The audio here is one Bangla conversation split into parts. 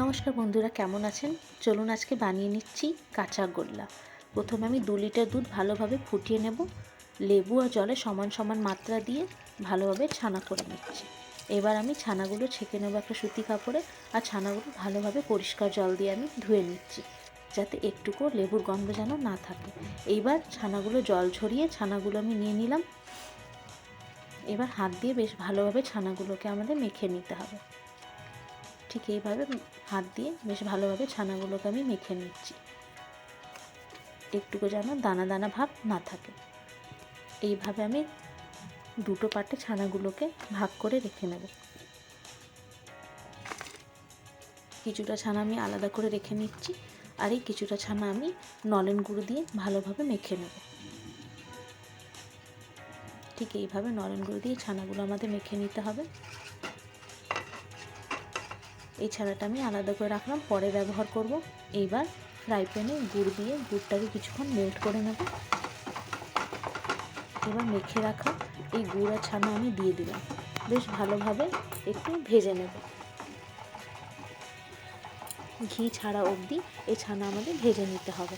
নমস্কার বন্ধুরা, কেমন আছেন? চলুন আজকে বানিয়ে নিচ্ছি কাঁচা গোল্লা। প্রথমে আমি 2 লিটার দুধ ভালোভাবে ফুটিয়ে নেব। লেবু আর জলে সমান সমান মাত্রা দিয়ে ভালোভাবে ছানা করে নিচ্ছি। এবার আমি ছানাগুলো ছেঁকে নেব একটা সুতি কাপড়ে, আর ছানাগুলো ভালোভাবে পরিষ্কার জল দিয়ে আমি ধুয়ে নিচ্ছি, যাতে একটুকু লেবুর গন্ধ যেন না থাকে। এইবার ছানাগুলো জল ঝরিয়ে ছানাগুলো আমি নিয়ে নিলাম। এবার হাত দিয়ে বেশ ভালোভাবে ছানাগুলোকে আমাদের মেখে নিতে হবে। ঠিক এইভাবে হাত দিয়ে বেশ ভালোভাবে ছানাগুলোকে আমি মেখে নিচ্ছি, একটুকু যেন দানা দানা ভাব না থাকে। এইভাবে আমি দুটো পাটে ছানাগুলোকে ভাগ করে রেখে নেব। কিছুটা ছানা আমি আলাদা করে রেখে নিচ্ছি, আর এই কিছুটা ছানা আমি নলেন গুঁড়ো দিয়ে ভালোভাবে মেখে নেব। ঠিক এইভাবে নলেন গুঁড়ো দিয়ে ছানাগুলো আমাদের মেখে নিতে হবে। এই ছানাটা আমি আলাদা করে রাখলাম, পরে ব্যবহার করব। এইবার ফ্রাই প্যানে গুড় দিয়ে গুড়টাকে কিছুক্ষণ মেল্ট করে নেব। এবার মেখে রাখা এই গুড় আর ছানা আমি দিয়ে দিলাম, বেশ ভালোভাবে একটু ভেজে নেব। ঘি ছাড়া অবধি এই ছানা আমাদের ভেজে নিতে হবে।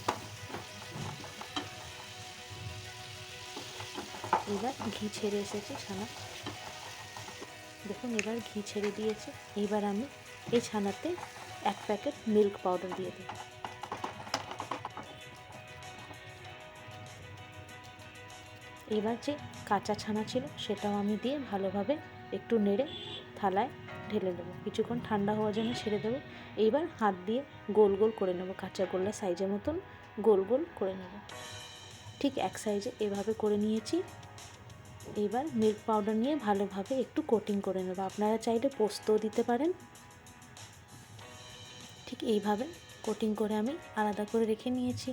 এবার ঘি ছেড়ে এসেছে ছানা, দেখুন এবার ঘি ছেড়ে দিয়েছে। এবার আমি এই ছানাতে 1 প্যাকেট মিল্ক পাউডার দিয়ে দেব। এবার যে কাঁচা ছানা ছিল সেটাও আমি দিয়ে ভালোভাবে একটু নেড়ে থালায় ঢেলে দেবো। কিছুক্ষণ ঠান্ডা হওয়ার জন্য ছেড়ে দেবো। এইবার হাত দিয়ে গোল গোল করে নেব, কাঁচা গোল্লা সাইজের মতন গোল গোল করে নেব। ঠিক এক সাইজে এভাবে করে নিয়েছি। এবার মিল্ক পাউডার নিয়ে ভালোভাবে একটু কোটিং করে নেব। আপনারা চাইলে পোস্তও দিতে পারেন। ঠিক এইভাবে কোটিং করে আমি আলাদা করে রেখে নিয়েছি।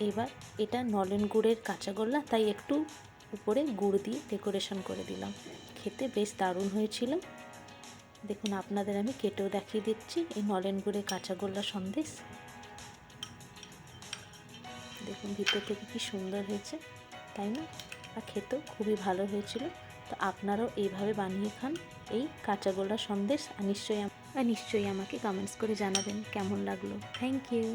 এবার এটা নলেন গুড়ের কাঁচা গোল্লা, তাই একটু উপরে গুড় দিয়ে ডেকোরেশন করে দিলাম। খেতে বেশ দারুণ হয়েছিল। দেখুন আপনাদের আমি কেটেও দেখিয়ে দিচ্ছি এই নলেন গুড়ের কাঁচা গোল্লা সন্দেশ। দেখুন ভিতর থেকে কি সুন্দর হয়েছে, তাই না? আর খেতেও খুবই ভালো হয়েছিল। তো আপনারাও এইভাবে বানিয়ে খান এই কাঁচা গোল্লা সন্দেশ, আর নিশ্চয়ই আমাকে কমেন্টস করে জানাবেন কেমন লাগলো। Thank you.